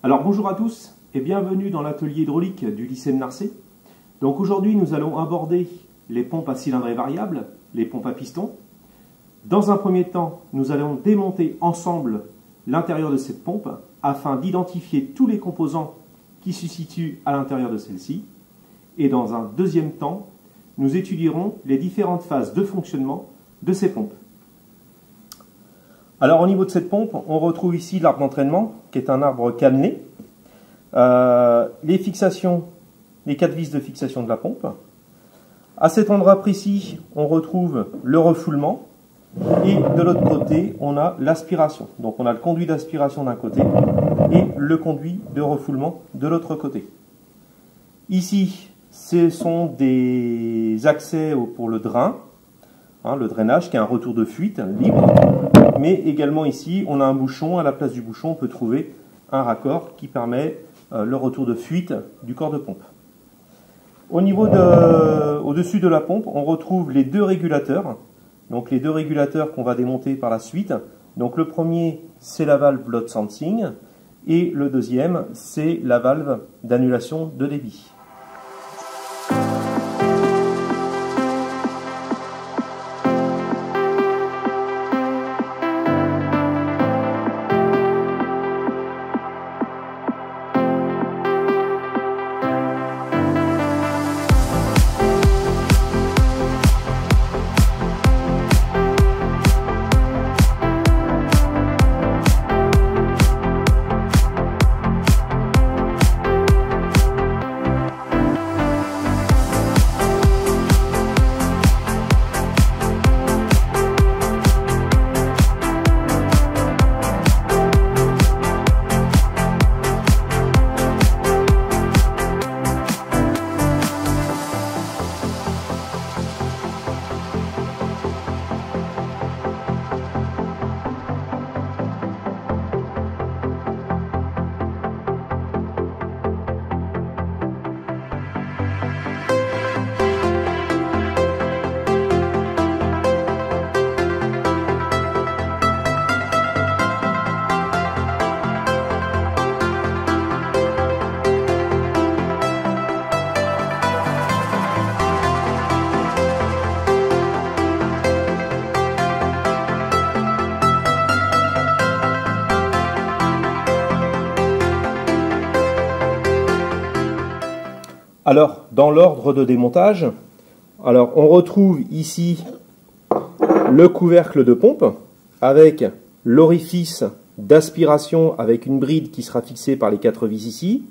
Alors bonjour à tous et bienvenue dans l'atelier hydraulique du lycée de Narcé. Donc aujourd'hui nous allons aborder les pompes à cylindrée variable, les pompes à piston. Dans un premier temps, nous allons démonter ensemble l'intérieur de cette pompe afin d'identifier tous les composants qui se situent à l'intérieur de celle-ci. Et dans un deuxième temps, nous étudierons les différentes phases de fonctionnement de ces pompes. Alors au niveau de cette pompe, on retrouve ici l'arbre d'entraînement, qui est un arbre cannelé. Les fixations, les 4 vis de fixation de la pompe. À cet endroit précis, on retrouve le refoulement. Et de l'autre côté, on a l'aspiration. Donc on a le conduit d'aspiration d'un côté et le conduit de refoulement de l'autre côté. Ici, ce sont des accès pour le drain, le drainage qui a un retour de fuite libre. Mais également ici, on a un bouchon. À la place du bouchon, on peut trouver un raccord qui permet le retour de fuite du corps de pompe. Au-dessus de la pompe, on retrouve les 2 régulateurs. Donc les 2 régulateurs qu'on va démonter par la suite. Donc le premier, c'est la valve blood sensing. Et le deuxième, c'est la valve d'annulation de débit. Alors, dans l'ordre de démontage, on retrouve ici le couvercle de pompe avec l'orifice d'aspiration avec une bride qui sera fixée par les 4 vis ici.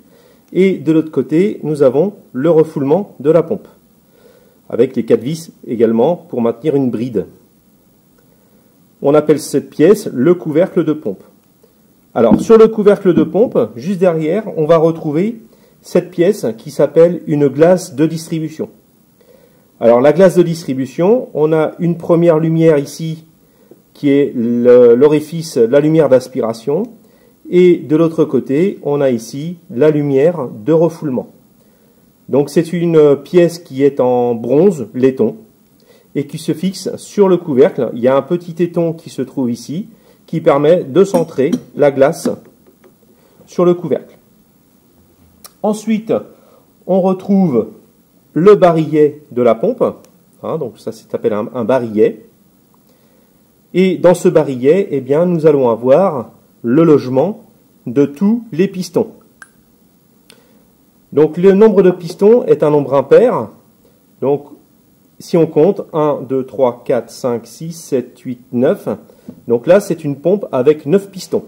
Et de l'autre côté, nous avons le refoulement de la pompe avec les 4 vis également pour maintenir une bride. On appelle cette pièce le couvercle de pompe. Alors, sur le couvercle de pompe, juste derrière, on va retrouver cette pièce qui s'appelle une glace de distribution. Alors la glace de distribution, on a une première lumière ici qui est l'orifice, la lumière d'aspiration, et de l'autre côté, on a ici la lumière de refoulement. Donc c'est une pièce qui est en bronze laiton et qui se fixe sur le couvercle. Il y a un petit éton qui se trouve ici qui permet de centrer la glace sur le couvercle. Ensuite, on retrouve le barillet de la pompe, donc ça s'appelle un barillet. Et dans ce barillet, eh bien, nous allons avoir le logement de tous les pistons. Donc le nombre de pistons est un nombre impair. Donc si on compte 1, 2, 3, 4, 5, 6, 7, 8, 9. Donc là, c'est une pompe avec 9 pistons.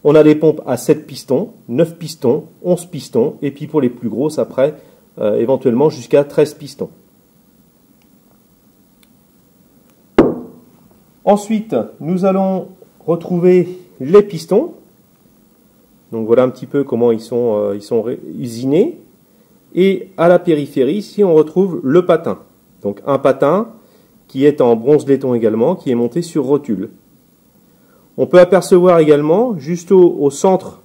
On a des pompes à 7 pistons, 9 pistons, 11 pistons, et puis pour les plus grosses, après, éventuellement jusqu'à 13 pistons. Ensuite, nous allons retrouver les pistons. Donc voilà un petit peu comment ils sont usinés. Et à la périphérie, ici, on retrouve le patin. Donc un patin qui est en bronze laiton également, qui est monté sur rotule. On peut apercevoir également, juste au centre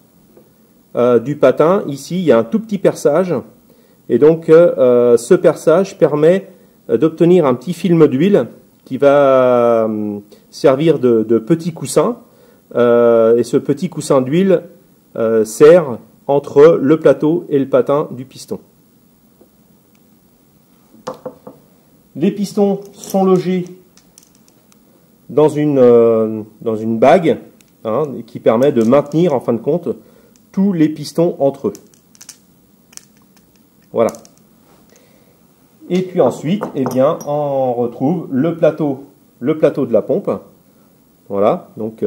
du patin, ici, il y a un tout petit perçage. Et donc, ce perçage permet d'obtenir un petit film d'huile qui va servir de petit coussin. Et ce petit coussin d'huile serre entre le plateau et le patin du piston. Les pistons sont logés dans une bague qui permet de maintenir en fin de compte tous les pistons entre eux. Voilà. Et puis ensuite, eh bien, on retrouve le plateau de la pompe. Voilà, donc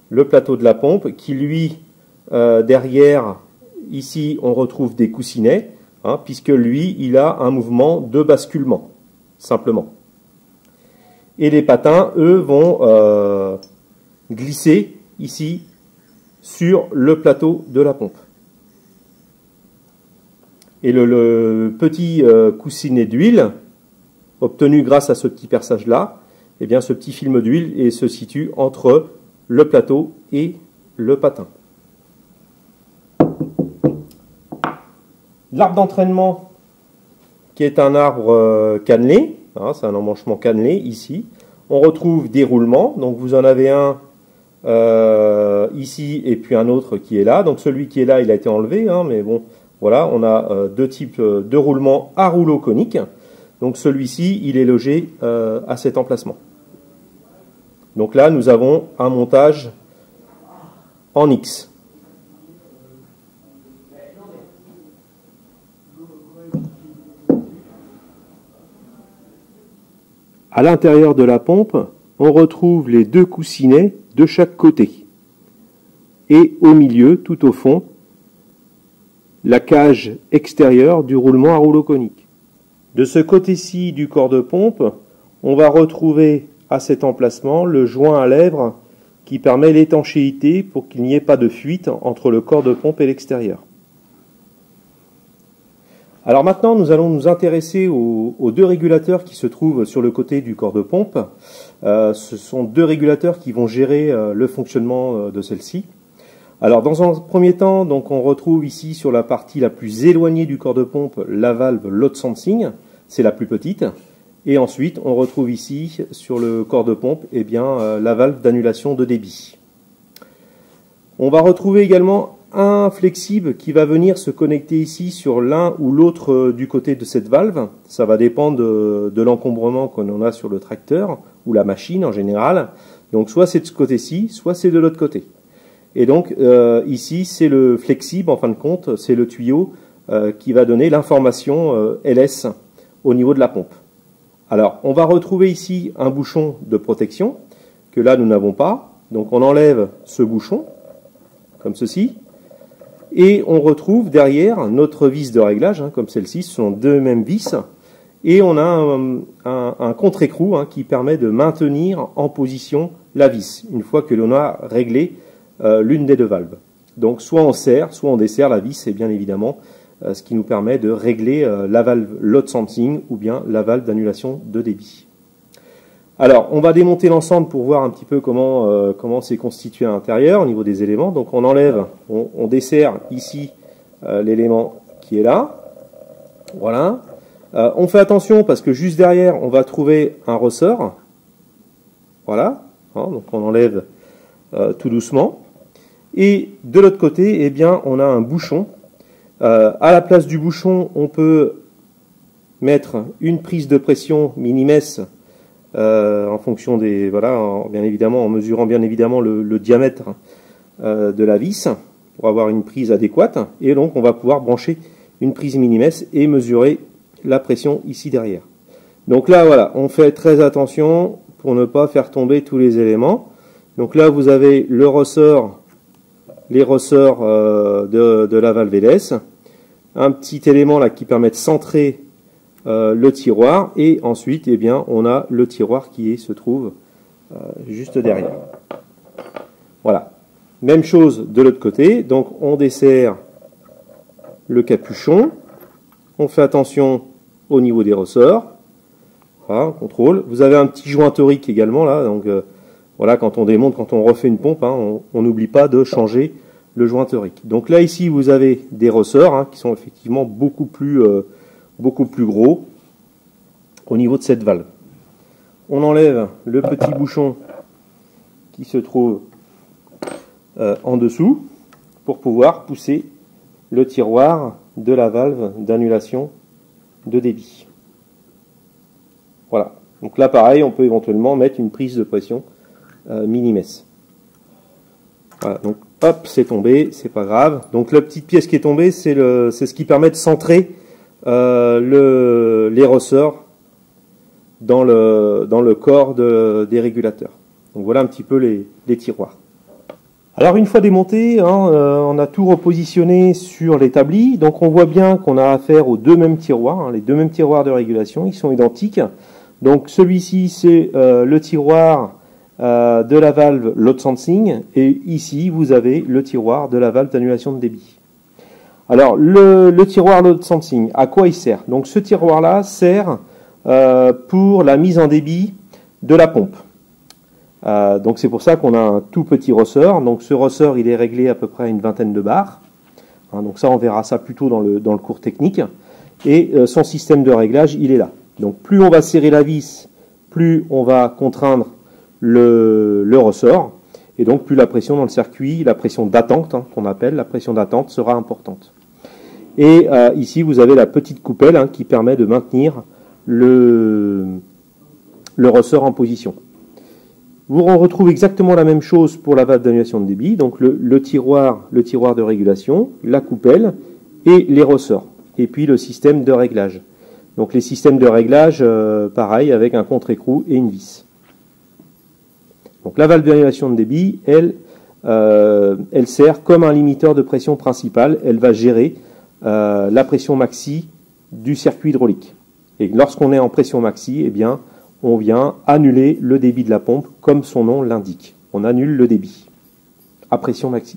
le plateau de la pompe qui lui, derrière, ici, on retrouve des coussinets, puisque lui, il a un mouvement de basculement, simplement. Et les patins, eux, vont glisser ici sur le plateau de la pompe. Et le petit coussinet d'huile, obtenu grâce à ce petit perçage-là, eh bien, ce petit film d'huile se situe entre le plateau et le patin. L'arbre d'entraînement, qui est un arbre cannelé, c'est un emmanchement cannelé ici. On retrouve des roulements, donc vous en avez un ici et puis un autre qui est là. Donc celui qui est là, il a été enlevé, mais bon, voilà, on a deux types de roulements à rouleau conique. Donc celui-ci, il est logé à cet emplacement. Donc là, nous avons un montage en X. À l'intérieur de la pompe, on retrouve les deux coussinets de chaque côté. Et au milieu, tout au fond, la cage extérieure du roulement à rouleau conique. De ce côté-ci du corps de pompe, on va retrouver à cet emplacement le joint à lèvres qui permet l'étanchéité pour qu'il n'y ait pas de fuite entre le corps de pompe et l'extérieur. Alors maintenant, nous allons nous intéresser aux deux régulateurs qui se trouvent sur le côté du corps de pompe. Ce sont deux régulateurs qui vont gérer le fonctionnement de celle-ci. Alors dans un premier temps, donc on retrouve ici sur la partie la plus éloignée du corps de pompe la valve load sensing, c'est la plus petite. Et ensuite, on retrouve ici sur le corps de pompe la valve d'annulation de débit. On va retrouver également un flexible qui va venir se connecter ici sur l'un ou l'autre du côté de cette valve. Ça va dépendre de l'encombrement qu'on a sur le tracteur ou la machine en général. Donc soit c'est de ce côté-ci, soit c'est de l'autre côté. Et donc ici c'est le flexible, en fin de compte, c'est le tuyau qui va donner l'information LS au niveau de la pompe. Alors on va retrouver ici un bouchon de protection que là nous n'avons pas. Donc on enlève ce bouchon comme ceci. Et on retrouve derrière notre vis de réglage, comme celle-ci, ce sont deux mêmes vis. Et on a un contre-écrou qui permet de maintenir en position la vis, une fois que l'on a réglé l'une des deux valves. Donc soit on serre, soit on desserre la vis, et bien évidemment ce qui nous permet de régler la valve load sensing ou bien la valve d'annulation de débit. Alors, on va démonter l'ensemble pour voir un petit peu comment c'est constitué à l'intérieur au niveau des éléments. Donc on enlève, on desserre ici l'élément qui est là. Voilà. On fait attention parce que juste derrière, on va trouver un ressort. Voilà. Donc on enlève tout doucement. Et de l'autre côté, eh bien, on a un bouchon. À la place du bouchon, on peut mettre une prise de pression Minimès en fonction des bien évidemment en mesurant bien évidemment le diamètre de la vis pour avoir une prise adéquate, et donc on va pouvoir brancher une prise Minimès et mesurer la pression ici derrière. Donc là voilà, on fait très attention pour ne pas faire tomber tous les éléments. Donc là vous avez le ressort, les ressorts de la valve LS, un petit élément là qui permet de centrer le tiroir, et ensuite eh bien, on a le tiroir qui se trouve juste derrière. Voilà. Même chose de l'autre côté, donc on desserre le capuchon, on fait attention au niveau des ressorts, voilà, on contrôle. Vous avez un petit joint torique également là, donc voilà, quand on démonte, quand on refait une pompe, on n'oublie pas de changer le joint torique. Donc là ici vous avez des ressorts qui sont effectivement beaucoup plus gros au niveau de cette valve. On enlève le petit bouchon qui se trouve en dessous. pour pouvoir pousser le tiroir de la valve d'annulation de débit. Voilà. Donc là, pareil, on peut éventuellement mettre une prise de pression mini-messe. Voilà. Donc, hop, c'est tombé, c'est pas grave. Donc la petite pièce qui est tombée, c'est ce qui permet de centrer les ressorts dans le corps des régulateurs. Donc voilà un petit peu les tiroirs. Alors une fois démonté, on a tout repositionné sur l'établi. Donc on voit bien qu'on a affaire aux deux mêmes tiroirs, les deux mêmes tiroirs de régulation, ils sont identiques. Donc celui-ci c'est le tiroir de la valve load sensing, et ici vous avez le tiroir de la valve d'annulation de débit. Alors le tiroir load sensing, à quoi il sert? Donc ce tiroir-là sert pour la mise en débit de la pompe. Donc c'est pour ça qu'on a un tout petit ressort. Donc ce ressort il est réglé à peu près à une vingtaine de bars. Donc ça on verra ça plutôt dans le cours technique. Et son système de réglage il est là. Donc plus on va serrer la vis, plus on va contraindre le ressort. Et donc plus la pression dans le circuit, la pression d'attente qu'on appelle, la pression d'attente sera importante. Et ici vous avez la petite coupelle qui permet de maintenir le ressort en position. Vous retrouvez exactement la même chose pour la valve d'annulation de débit, donc le tiroir de régulation, la coupelle et les ressorts. Et puis le système de réglage. Donc les systèmes de réglage, pareil, avec un contre-écrou et une vis. Donc la valve d'annulation de débit, elle sert comme un limiteur de pression principal. Elle va gérer la pression maxi du circuit hydraulique. Et lorsqu'on est en pression maxi, eh bien, on vient annuler le débit de la pompe, comme son nom l'indique. On annule le débit à pression maxi.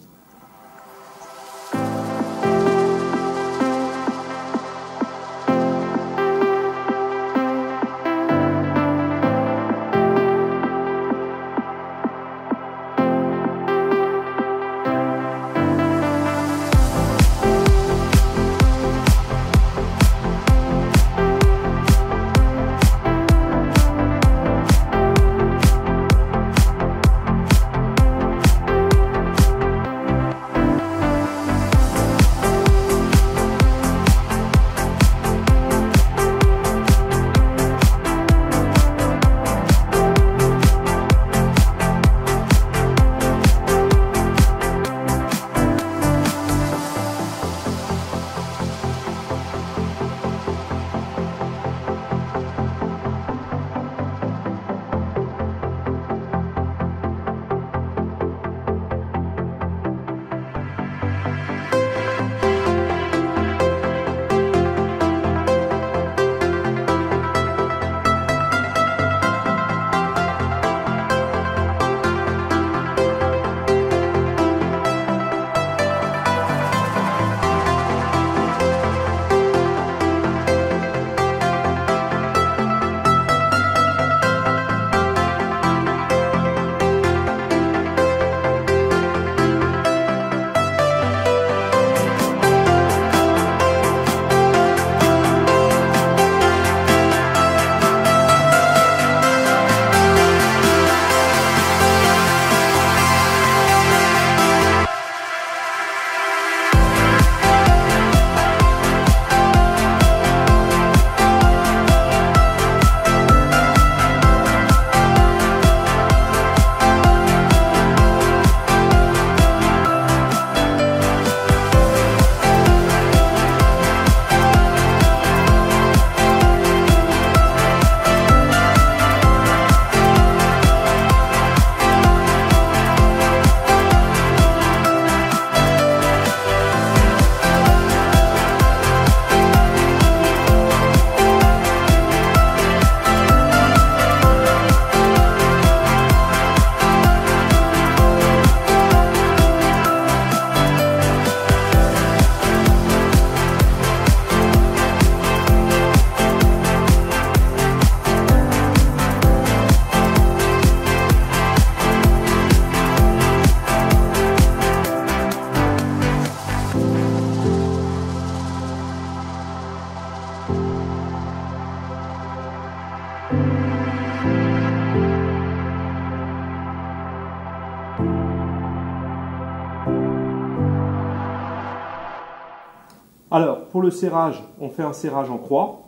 Alors, pour le serrage, on fait un serrage en croix.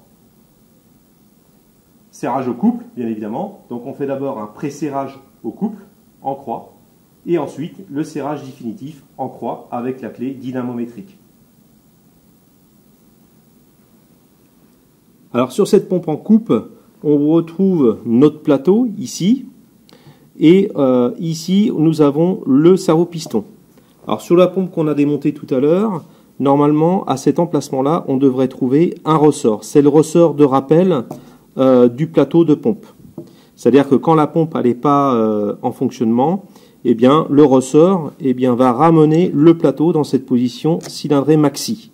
Serrage au couple, bien évidemment. Donc on fait d'abord un pré-serrage au couple, en croix. Et ensuite, le serrage définitif en croix avec la clé dynamométrique. Alors sur cette pompe en coupe, on retrouve notre plateau ici. Et ici, nous avons le servo-piston. Alors sur la pompe qu'on a démontée tout à l'heure, normalement, à cet emplacement-là, on devrait trouver un ressort. C'est le ressort de rappel du plateau de pompe. C'est-à-dire que quand la pompe n'est pas en fonctionnement, eh bien, le ressort va ramener le plateau dans cette position cylindrée maxi.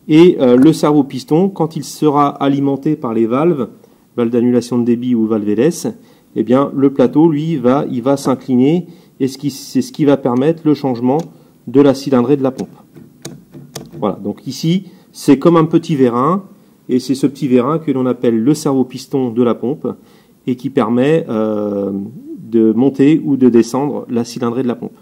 Et le servo-piston, quand il sera alimenté par les valves d'annulation de débit ou valve LS, eh bien, le plateau, lui, il va s'incliner et c'est ce qui va permettre le changement de la cylindrée de la pompe. Voilà, donc ici, c'est comme un petit vérin, et c'est ce petit vérin que l'on appelle le servo-piston de la pompe, et qui permet de monter ou de descendre la cylindrée de la pompe.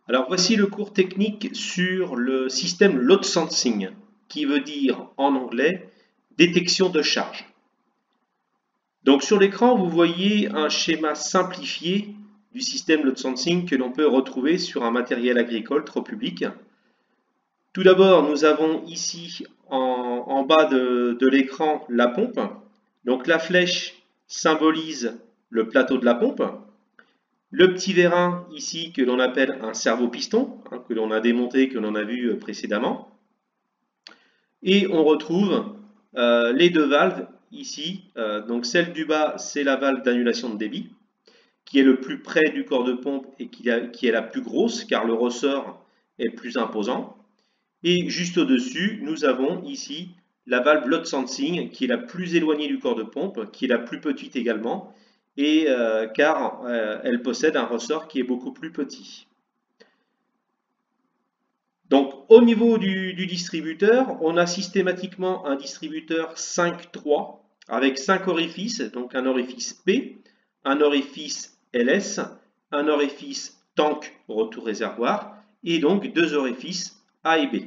Alors voici le cours technique sur le système load sensing, qui veut dire en anglais détection de charge. Donc sur l'écran, vous voyez un schéma simplifié du système load sensing que l'on peut retrouver sur un matériel agricole trop public. Tout d'abord, nous avons ici en bas de l'écran la pompe. Donc la flèche symbolise le plateau de la pompe. Le petit vérin ici que l'on appelle un servo-piston, que l'on a démonté, que l'on a vu précédemment. Et on retrouve les deux valves ici. Donc celle du bas, c'est la valve d'annulation de débit, qui est le plus près du corps de pompe et qui est la plus grosse, car le ressort est le plus imposant. Et juste au-dessus, nous avons ici la valve load sensing, qui est la plus éloignée du corps de pompe, qui est la plus petite également, et car elle possède un ressort qui est beaucoup plus petit. Donc au niveau du distributeur, on a systématiquement un distributeur 5-3 avec 5 orifices, donc un orifice P, un orifice LS, un orifice tank retour réservoir et donc deux orifices A et B.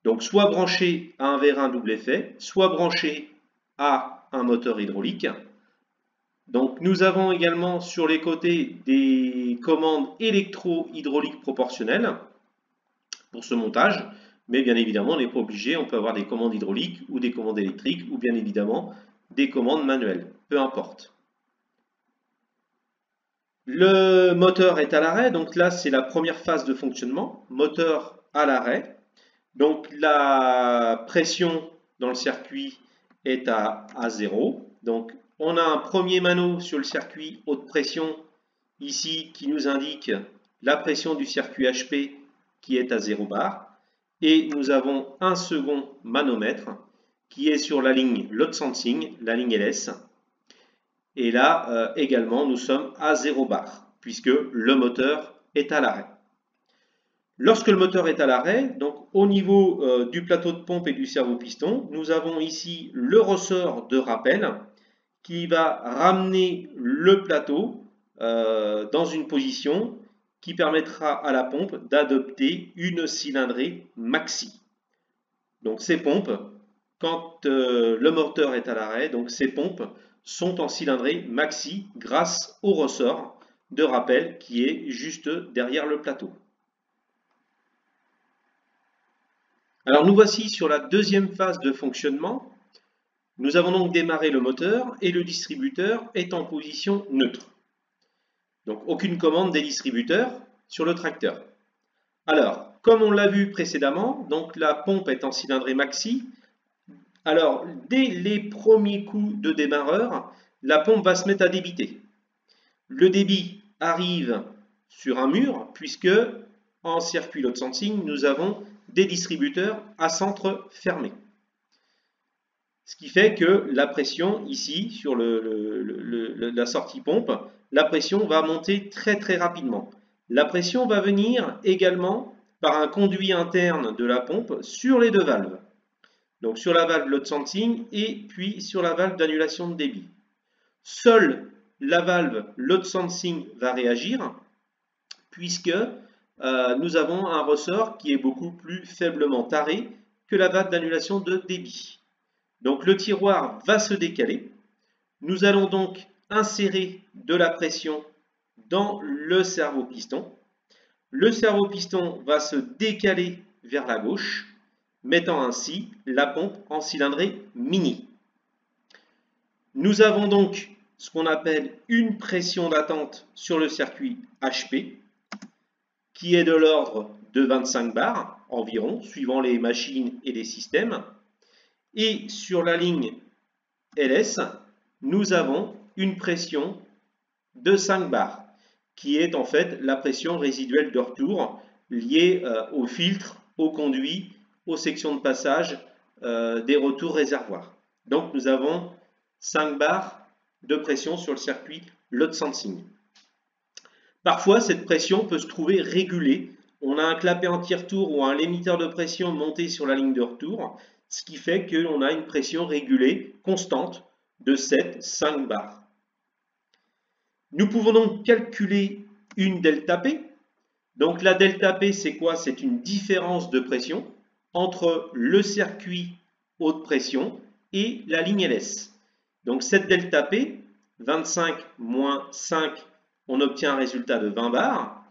Donc soit branché à un vérin double effet, soit branché à un moteur hydraulique. Donc nous avons également sur les côtés des commandes électro-hydrauliques proportionnelles pour ce montage, mais bien évidemment on n'est pas obligé, on peut avoir des commandes hydrauliques ou des commandes électriques ou bien évidemment des commandes manuelles, peu importe. Le moteur est à l'arrêt, donc là c'est la première phase de fonctionnement, moteur à l'arrêt. Donc la pression dans le circuit est à 0. Donc on a un premier mano sur le circuit haute pression ici qui nous indique la pression du circuit HP qui est à 0 bar. Et nous avons un second manomètre qui est sur la ligne load sensing, la ligne LS. Et là également nous sommes à 0 bar puisque le moteur est à l'arrêt. Lorsque le moteur est à l'arrêt, donc au niveau du plateau de pompe et du servo-piston, nous avons ici le ressort de rappel qui va ramener le plateau dans une position qui permettra à la pompe d'adopter une cylindrée maxi. Donc ces pompes, quand le moteur est à l'arrêt, donc ces pompes sont en cylindrée maxi grâce au ressort de rappel qui est juste derrière le plateau. Alors nous voici sur la deuxième phase de fonctionnement. Nous avons donc démarré le moteur et le distributeur est en position neutre. Donc aucune commande des distributeurs sur le tracteur. Alors, comme on l'a vu précédemment, donc la pompe est en cylindrée maxi. Alors, dès les premiers coups de démarreur, la pompe va se mettre à débiter. Le débit arrive sur un mur puisque en circuit load sensing, nous avons des distributeurs à centre fermé. Ce qui fait que la pression ici, sur la sortie pompe, la pression va monter très très rapidement. La pression va venir également par un conduit interne de la pompe sur les deux valves. Donc sur la valve load sensing et puis sur la valve d'annulation de débit. Seule la valve load sensing va réagir puisque nous avons un ressort qui est beaucoup plus faiblement taré que la valve d'annulation de débit. Donc le tiroir va se décaler. Nous allons donc insérer de la pression dans le servo-piston. Le servo-piston va se décaler vers la gauche, mettant ainsi la pompe en cylindrée mini. Nous avons donc ce qu'on appelle une pression d'attente sur le circuit HP, qui est de l'ordre de 25 bars environ, suivant les machines et les systèmes. Et sur la ligne LS, nous avons une pression de 5 bars, qui est en fait la pression résiduelle de retour liée au filtre, au conduit, aux sections de passage des retours réservoirs. Donc nous avons 5 bars de pression sur le circuit load sensing. Parfois, cette pression peut se trouver régulée. On a un clapet anti-retour ou un limiteur de pression monté sur la ligne de retour, ce qui fait qu'on a une pression régulée constante de 7-5 bars. Nous pouvons donc calculer une delta P. Donc la delta P, c'est quoi? C'est une différence de pression entre le circuit haute pression et la ligne LS. Donc cette delta P, 25 moins 5, on obtient un résultat de 20 bars.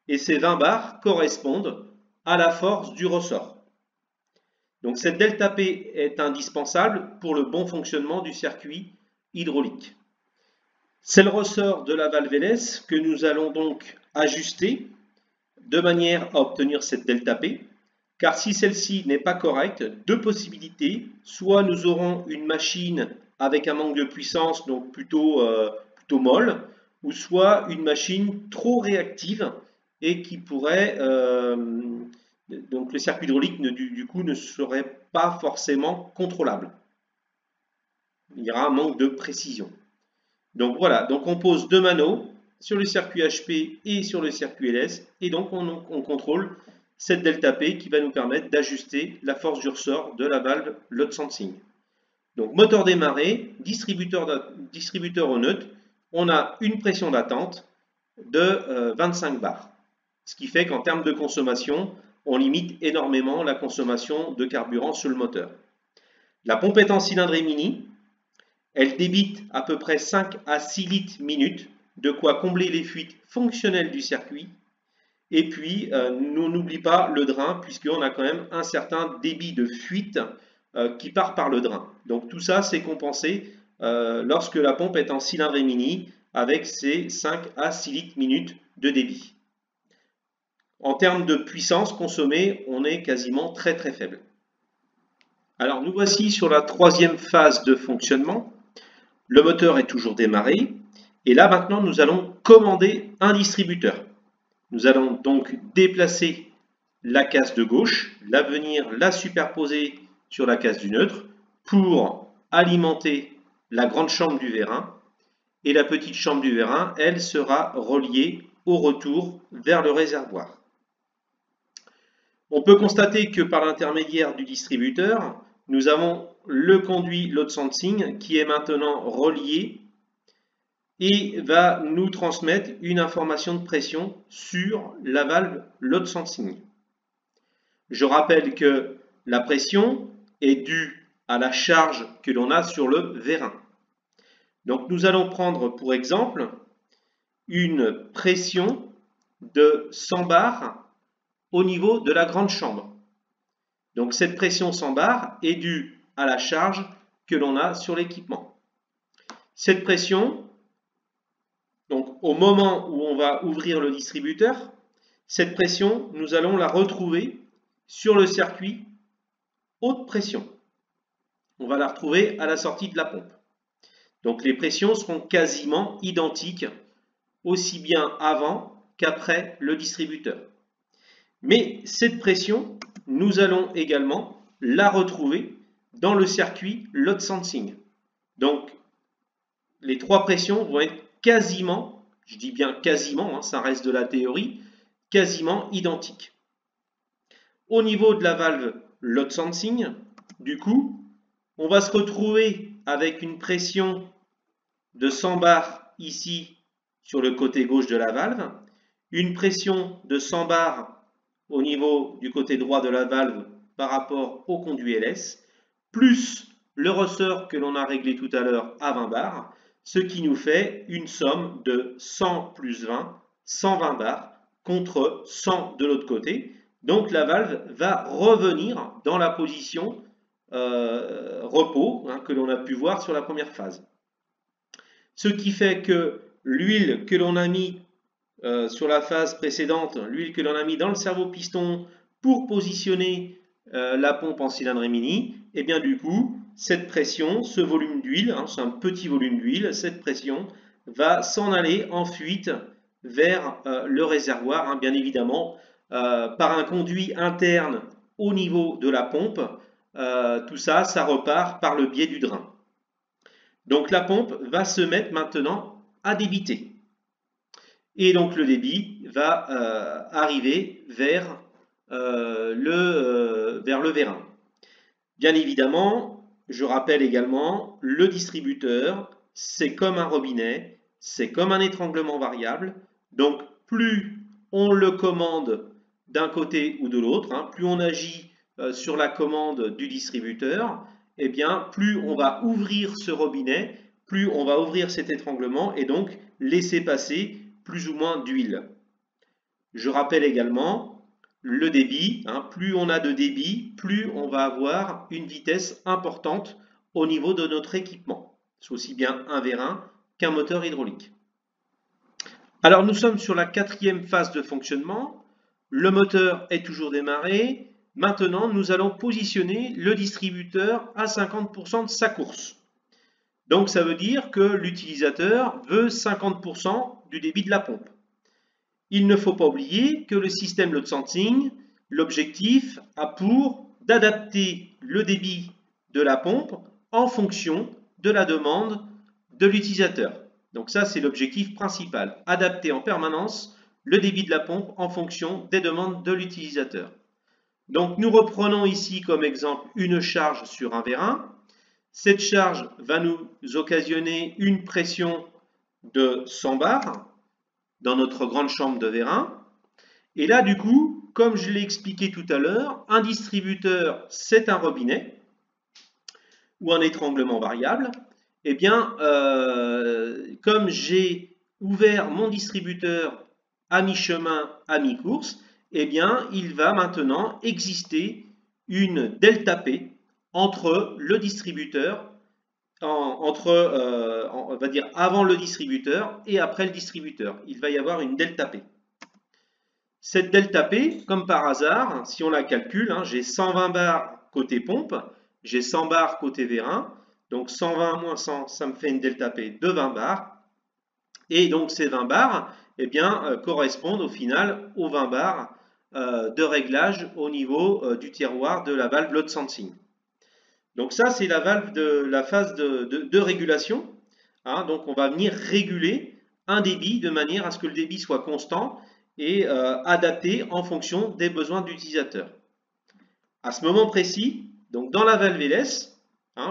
Et ces 20 bars correspondent à la force du ressort. Donc cette delta P est indispensable pour le bon fonctionnement du circuit hydraulique. C'est le ressort de la valve LS que nous allons donc ajuster de manière à obtenir cette delta P, car si celle-ci n'est pas correcte, deux possibilités: soit nous aurons une machine avec un manque de puissance, donc plutôt molle, ou soit une machine trop réactive et qui pourrait, donc le circuit hydraulique du coup ne serait pas forcément contrôlable. Il y aura un manque de précision. Donc voilà, donc on pose deux manos sur le circuit HP et sur le circuit LS, et donc on contrôle cette delta P qui va nous permettre d'ajuster la force du ressort de la valve load sensing. Donc moteur démarré, distributeur au neutre, on a une pression d'attente de 25 bars. Ce qui fait qu'en termes de consommation, on limite énormément la consommation de carburant sur le moteur. La pompe est en cylindrée mini. Elle débite à peu près 5 à 6 litres minute, de quoi combler les fuites fonctionnelles du circuit. Et puis, on n'oublie pas le drain, puisqu'on a quand même un certain débit de fuite qui part par le drain. Donc tout ça, c'est compensé lorsque la pompe est en cylindrée mini, avec ses 5 à 6 litres minute de débit. En termes de puissance consommée, on est quasiment très très faible. Alors nous voici sur la troisième phase de fonctionnement. Le moteur est toujours démarré, et là maintenant nous allons commander un distributeur. Nous allons donc déplacer la case de gauche, venir la superposer sur la case du neutre pour alimenter la grande chambre du vérin, et la petite chambre du vérin, elle, sera reliée au retour vers le réservoir. On peut constater que par l'intermédiaire du distributeur, nous avons le conduit load sensing qui est maintenant relié et va nous transmettre une information de pression sur la valve load sensing. Je rappelle que la pression est due à la charge que l'on a sur le vérin. Donc nous allons prendre pour exemple une pression de 100 bars au niveau de la grande chambre. Donc cette pression 100 bars est due à la charge que l'on a sur l'équipement. Cette pression, donc au moment où on va ouvrir le distributeur, cette pression, nous allons la retrouver sur le circuit haute pression. On va la retrouver à la sortie de la pompe. Donc les pressions seront quasiment identiques, aussi bien avant qu'après le distributeur. Mais cette pression, nous allons également la retrouver dans le circuit load sensing. Donc les trois pressions vont être quasiment, je dis bien quasiment, ça reste de la théorie, quasiment identiques. Au niveau de la valve load sensing, du coup, on va se retrouver avec une pression de 100 bars ici sur le côté gauche de la valve, une pression de 100 bars au niveau du côté droit de la valve par rapport au conduit LS, plus le ressort que l'on a réglé tout à l'heure à 20 bars, ce qui nous fait une somme de 100 plus 20, 120 bars, contre 100 de l'autre côté. Donc la valve va revenir dans la position repos que l'on a pu voir sur la première phase. Ce qui fait que l'huile que l'on a mis sur la phase précédente, l'huile que l'on a mis dans le cerveau-piston pour positionner la pompe en cylindre mini, et bien du coup, cette pression, ce volume d'huile, c'est un petit volume d'huile, cette pression va s'en aller en fuite vers le réservoir, bien évidemment, par un conduit interne au niveau de la pompe. Tout ça, ça repart par le biais du drain. Donc la pompe va se mettre maintenant à débiter. Et donc le débit va arriver vers le vérin. Bien évidemment, je rappelle également, le distributeur, c'est comme un robinet, c'est comme un étranglement variable. Donc plus on le commande d'un côté ou de l'autre, plus on agit sur la commande du distributeur, eh bien plus on va ouvrir ce robinet, plus on va ouvrir cet étranglement et donc laisser passer plus ou moins d'huile. Je rappelle également le débit, plus on a de débit, plus on va avoir une vitesse importante au niveau de notre équipement. C'est aussi bien un vérin qu'un moteur hydraulique. Alors nous sommes sur la 4e phase de fonctionnement. Le moteur est toujours démarré. Maintenant, nous allons positionner le distributeur à 50% de sa course. Donc ça veut dire que l'utilisateur veut 50% du débit de la pompe. Il ne faut pas oublier que le système load sensing, l'objectif a pour d'adapter le débit de la pompe en fonction de la demande de l'utilisateur. Donc ça, c'est l'objectif principal, adapter en permanence le débit de la pompe en fonction des demandes de l'utilisateur. Donc nous reprenons ici comme exemple une charge sur un vérin. Cette charge va nous occasionner une pression de 100 bars dans notre grande chambre de vérin. Et là, du coup, comme je l'ai expliqué tout à l'heure, un distributeur, c'est un robinet ou un étranglement variable. Eh bien, comme j'ai ouvert mon distributeur à mi-chemin, à mi-course, eh bien, il va maintenant exister une delta P entre le distributeur, on va dire avant le distributeur et après le distributeur. Il va y avoir une delta P. Cette delta P, comme par hasard, si on la calcule, j'ai 120 bars côté pompe, j'ai 100 bars côté vérin, donc 120 moins 100, ça me fait une delta P de 20 bars. Et donc ces 20 bars correspondent au final aux 20 bars de réglage au niveau du tiroir de la valve load sensing. Donc ça, c'est la valve de la phase de régulation. Donc on va venir réguler un débit de manière à ce que le débit soit constant et adapté en fonction des besoins de l'utilisateur. À ce moment précis, donc dans la valve LS,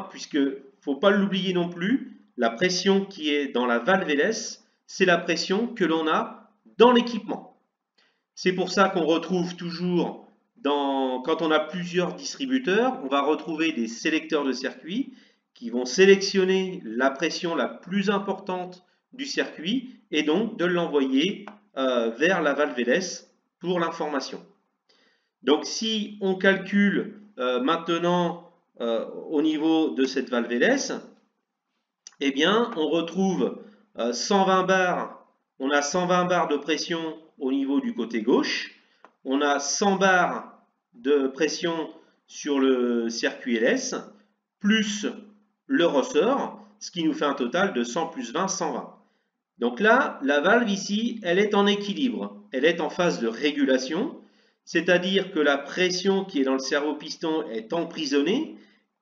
puisque il ne faut pas l'oublier non plus, la pression qui est dans la valve LS, c'est la pression que l'on a dans l'équipement. C'est pour ça qu'on retrouve toujours, quand on a plusieurs distributeurs, on va retrouver des sélecteurs de circuit qui vont sélectionner la pression la plus importante du circuit et donc de l'envoyer vers la valve LS pour l'information. Donc si on calcule maintenant au niveau de cette valve LS, eh bien on retrouve 120 bars, on a 120 bars de pression au niveau du côté gauche, on a 100 bars de pression sur le circuit LS, plus le ressort, ce qui nous fait un total de 100 plus 20, 120. Donc là, la valve ici, elle est en équilibre, elle est en phase de régulation, c'est-à-dire que la pression qui est dans le cerveau-piston est emprisonnée,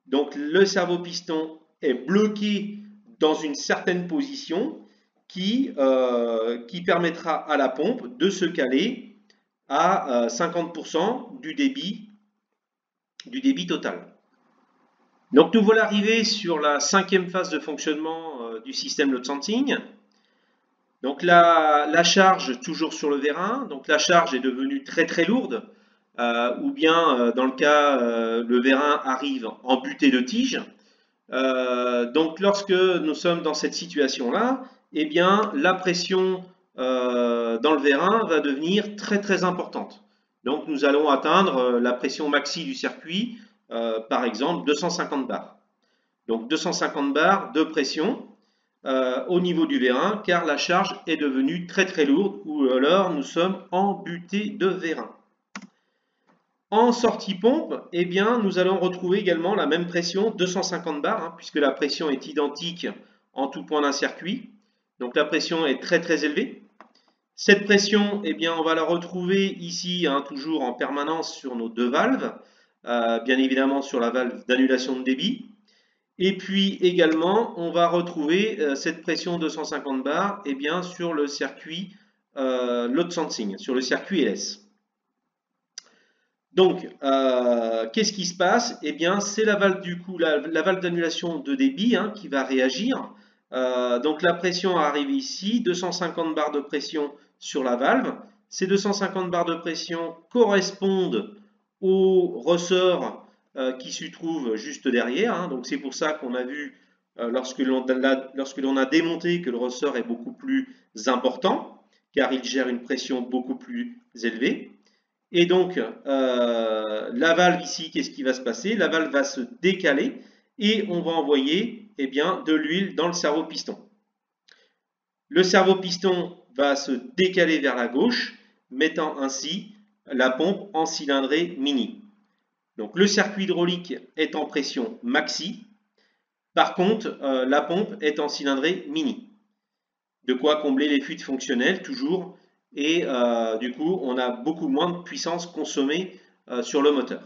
donc le cerveau-piston est bloqué dans une certaine position qui permettra à la pompe de se caler à 50% du débit total. Donc nous voilà arrivés sur la 5e phase de fonctionnement du système load sensing. Donc la charge toujours sur le vérin, donc la charge est devenue très très lourde, ou bien dans le cas le vérin arrive en butée de tige. Donc lorsque nous sommes dans cette situation-là, eh bien la pression dans le vérin va devenir très très importante. Donc nous allons atteindre la pression maxi du circuit, par exemple 250 bars. Donc 250 bars de pression au niveau du vérin, car la charge est devenue très très lourde, ou alors nous sommes en butée de vérin. En sortie pompe, eh bien, nous allons retrouver également la même pression, 250 bars, hein, puisque la pression est identique en tout point d'un circuit. Donc la pression est très très élevée. Cette pression, eh bien, on va la retrouver ici, hein, toujours en permanence sur nos deux valves, bien évidemment sur la valve d'annulation de débit. Et puis également, on va retrouver cette pression 250 bars eh bien, sur le circuit load sensing, sur le circuit LS. Donc, qu'est-ce qui se passe? Eh bien, c'est la valve du coup, la valve d'annulation de débit hein, qui va réagir. Donc, la pression arrive ici, 250 bars de pression sur la valve. Ces 250 bars de pression correspondent au ressort qui se trouve juste derrière. Hein. Donc, c'est pour ça qu'on a vu, lorsque l'on a démonté, que le ressort est beaucoup plus important, car il gère une pression beaucoup plus élevée. Et donc, la valve ici, qu'est-ce qui va se passer? La valve va se décaler et on va envoyer eh bien, de l'huile dans le cerveau-piston. Le cerveau-piston va se décaler vers la gauche, mettant ainsi la pompe en cylindrée mini. Donc, le circuit hydraulique est en pression maxi. Par contre, la pompe est en cylindrée mini. De quoi combler les fuites fonctionnelles, toujours. Et du coup, on a beaucoup moins de puissance consommée sur le moteur.